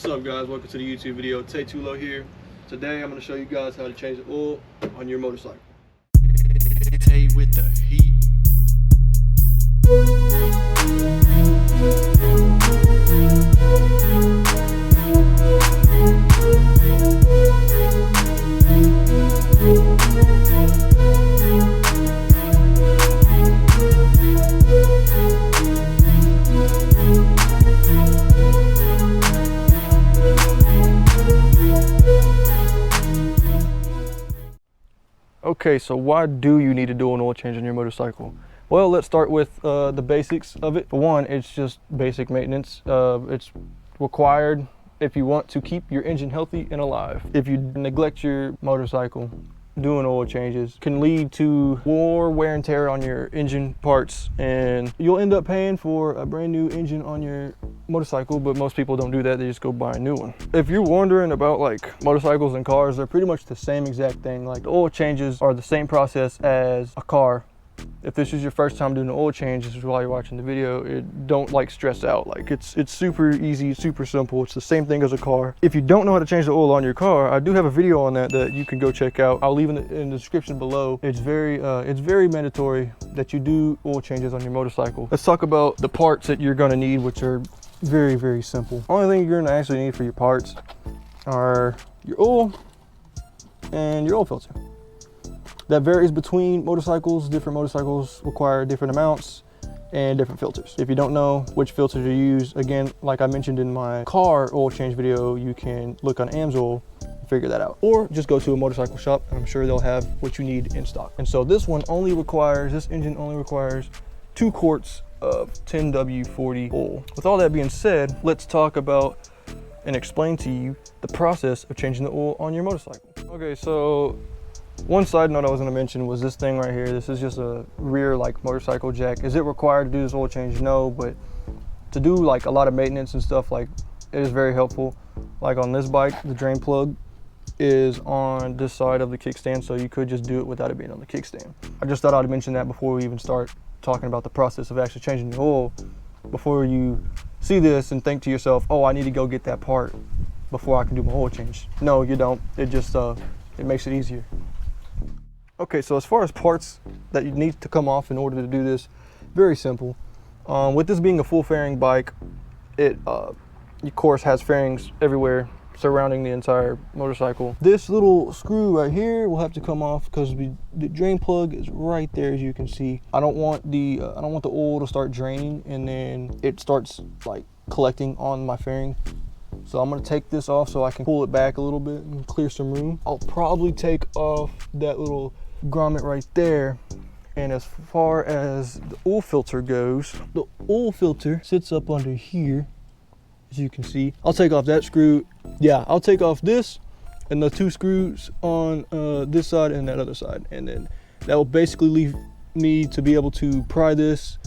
What's up, guys? Welcome to the YouTube video. Tay Tulo here. Today I'm going to show you guys how to change the oil on your motorcycle. Tay with the heat. Okay, so why do you need to do an oil change on your motorcycle? Well, let's start with the basics of it. For one, it's just basic maintenance. It's required if you want to keep your engine healthy and alive. If you neglect your motorcycle, doing oil changes can lead to more wear and tear on your engine parts, and you'll end up paying for a brand new engine on your motorcycle, but most people don't do that. They just go buy a new one. If you're wondering about like motorcycles and cars, they're pretty much the same exact thing. Like the oil changes are the same process as a car. If this is your first time doing an oil change, this is while you're watching the video, don't like stress out. Like it's super easy, super simple. It's the same thing as a car. If you don't know how to change the oil on your car, I do have a video on that you can go check out. I'll leave in the description below. It's very mandatory that you do oil changes on your motorcycle. Let's talk about the parts that you're gonna need, which are very, very simple. Only thing you're gonna actually need for your parts are your oil and your oil filter. That varies between motorcycles. Different motorcycles require different amounts and different filters. If you don't know which filter to use, again, like I mentioned in my car oil change video, you can look on AMSOIL and figure that out. Or just go to a motorcycle shop and I'm sure they'll have what you need in stock. And so this engine only requires 2 quarts of 10W40 oil. With all that being said, let's talk about and explain to you the process of changing the oil on your motorcycle. Okay, so one side note I was going to mention was this thing right here. This is just a rear like motorcycle jack. Is it required to do this oil change? No, but to do like a lot of maintenance and stuff, like it is very helpful. Like on this bike, the drain plug is on this side of the kickstand, so you could just do it without it being on the kickstand. I just thought I'd mention that before we even start talking about the process of actually changing the oil, before you see this and think to yourself, oh, I need to go get that part before I can do my oil change. No, you don't. It just it makes it easier. Okay, so as far as parts that you need to come off in order to do this, very simple. With this being a full fairing bike, it of course has fairings everywhere surrounding the entire motorcycle. This little screw right here will have to come off because the drain plug is right there, as you can see. I don't want the oil to start draining and then it starts like collecting on my fairing. So I'm gonna take this off so I can pull it back a little bit and clear some room. I'll probably take off that little grommet right there. And as far as the oil filter goes, the oil filter sits up under here, as you can see. I'll take off that screw. Yeah, I'll take off this and the 2 screws on this side and that other side. And then that will basically leave me to be able to pry this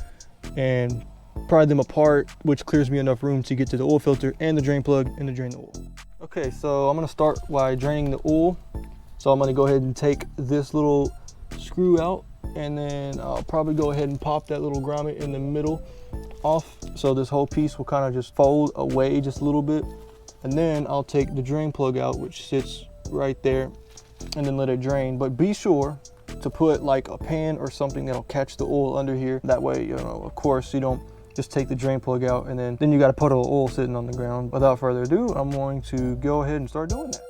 and pry them apart, which clears me enough room to get to the oil filter and the drain plug and to drain the oil. Okay, so I'm gonna start by draining the oil. So I'm gonna go ahead and take this little screw out, and then I'll probably go ahead and pop that little grommet in the middle off. So this whole piece will kind of just fold away just a little bit. And then I'll take the drain plug out, which sits right there, and then let it drain. But be sure to put like a pan or something that'll catch the oil under here. That way, you know, of course, you don't just take the drain plug out and then you got a puddle of oil sitting on the ground. Without further ado, I'm going to go ahead and start doing that.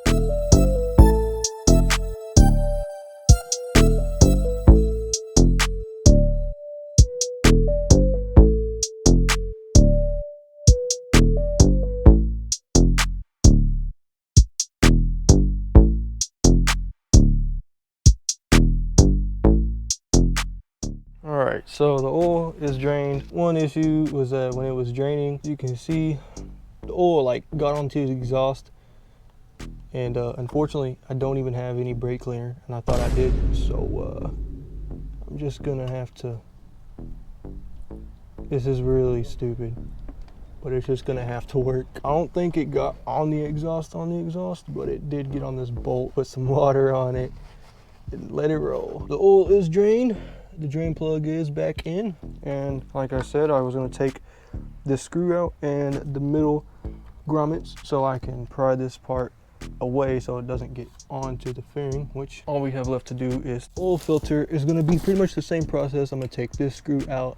All right, so the oil is drained. One issue was that when it was draining, you can see the oil like got onto the exhaust, and unfortunately I don't even have any brake cleaner, and I thought I did, so I'm just gonna have to, this is really stupid, but it's just gonna have to work. I don't think it got on the exhaust, but it did get on this bolt. Put some water on it and let it roll. The oil is drained. The drain plug is back in, and like I said, I was going to take this screw out and the middle grommets so I can pry this part away so it doesn't get onto the fairing, which all we have left to do is oil filter. Is going to be pretty much the same process. I'm going to take this screw out,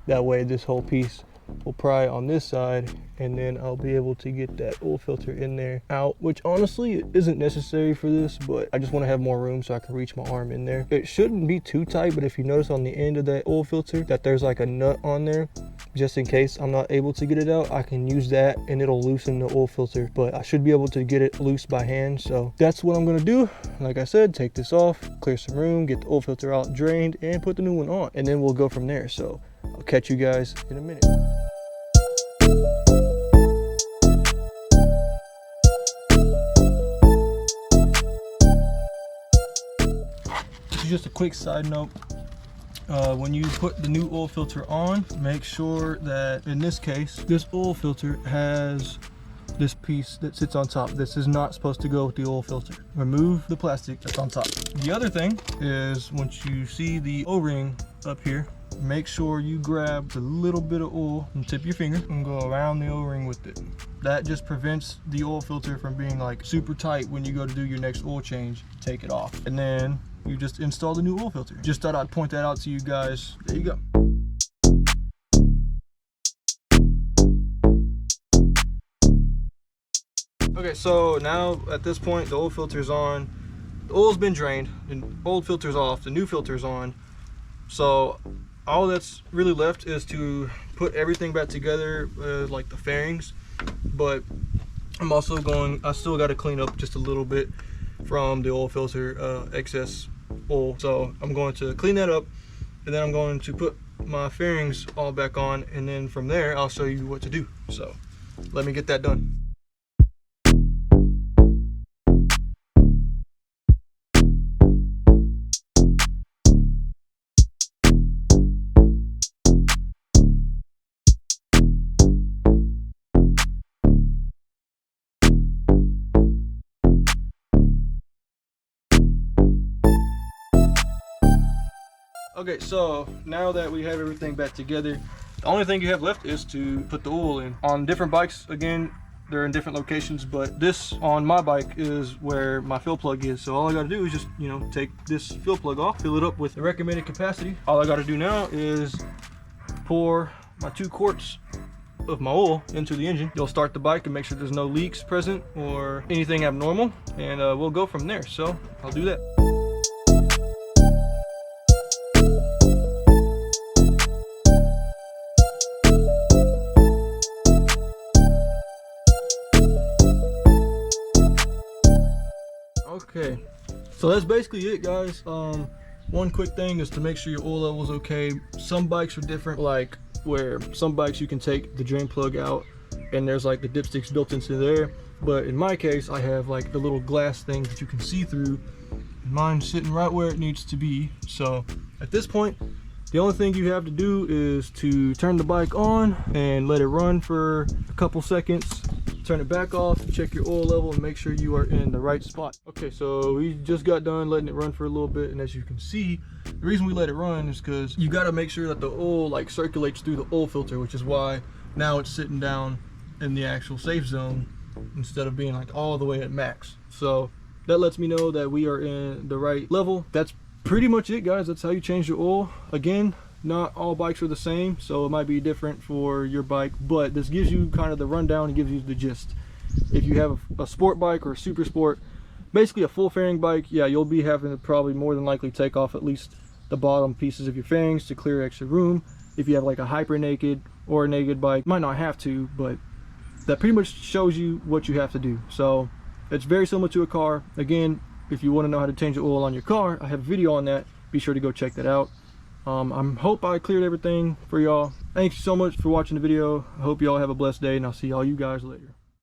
that way this whole piece will pry on this side, and then I'll be able to get that oil filter in there out, which honestly it isn't necessary for this, but I just want to have more room so I can reach my arm in there. It shouldn't be too tight, but if you notice on the end of that oil filter that there's like a nut on there, just in case I'm not able to get it out, I can use that and it'll loosen the oil filter, but I should be able to get it loose by hand. So that's what I'm going to do. Like I said, take this off, clear some room, get the oil filter out drained, and put the new one on, and then we'll go from there. So I'll catch you guys in a minute. This is just a quick side note. When you put the new oil filter on, make sure that in this case, this oil filter has this piece that sits on top. This is not supposed to go with the oil filter. Remove the plastic that's on top. The other thing is, once you see the O-ring up here, make sure you grab a little bit of oil and tip your finger and go around the O-ring with it. That just prevents the oil filter from being like super tight when you go to do your next oil change. Take it off, and then you just install the new oil filter. Just thought I'd point that out to you guys. There you go. Okay, so now at this point the oil filter's on, the oil's been drained, the old filter's off, the new filter's on. So all that's really left is to put everything back together, like the fairings. But I'm also I still got to clean up just a little bit from the oil filter excess oil. So I'm going to clean that up, and then I'm going to put my fairings all back on, and then from there I'll show you what to do. So let me get that done. Okay, so now that we have everything back together, the only thing you have left is to put the oil in. On different bikes, again, they're in different locations, but this on my bike is where my fill plug is. So all I gotta do is just, take this fill plug off, fill it up with the recommended capacity. All I gotta do now is pour my 2 quarts of my oil into the engine. You'll start the bike and make sure there's no leaks present or anything abnormal, and we'll go from there. So I'll do that. Okay, so that's basically it, guys. One quick thing is to make sure your oil level is okay. Some bikes are different, like where some bikes you can take the drain plug out and there's like the dipsticks built into there, but in my case I have like the little glass things that you can see through, and mine's sitting right where it needs to be. So at this point, the only thing you have to do is to turn the bike on and let it run for a couple seconds, turn it back off, check your oil level, and make sure you are in the right spot. Okay, so we just got done letting it run for a little bit, and as you can see, the reason we let it run is because you got to make sure that the oil like circulates through the oil filter, which is why now it's sitting down in the actual safe zone instead of being like all the way at max. So that lets me know that we are in the right level. That's pretty much it, guys. That's how you change your oil. Again, not all bikes are the same, so it might be different for your bike, but this gives you kind of the rundown and gives you the gist. If you have a sport bike or a super sport, basically a full fairing bike, yeah, you'll be having to probably more than likely take off at least the bottom pieces of your fairings to clear extra room. If you have like a hyper naked or a naked bike, might not have to, but that pretty much shows you what you have to do. So it's very similar to a car. Again, if you want to know how to change the oil on your car, I have a video on that. Be sure to go check that out. I hope I cleared everything for y'all. Thanks so much for watching the video. I hope y'all have a blessed day, and I'll see all you guys later.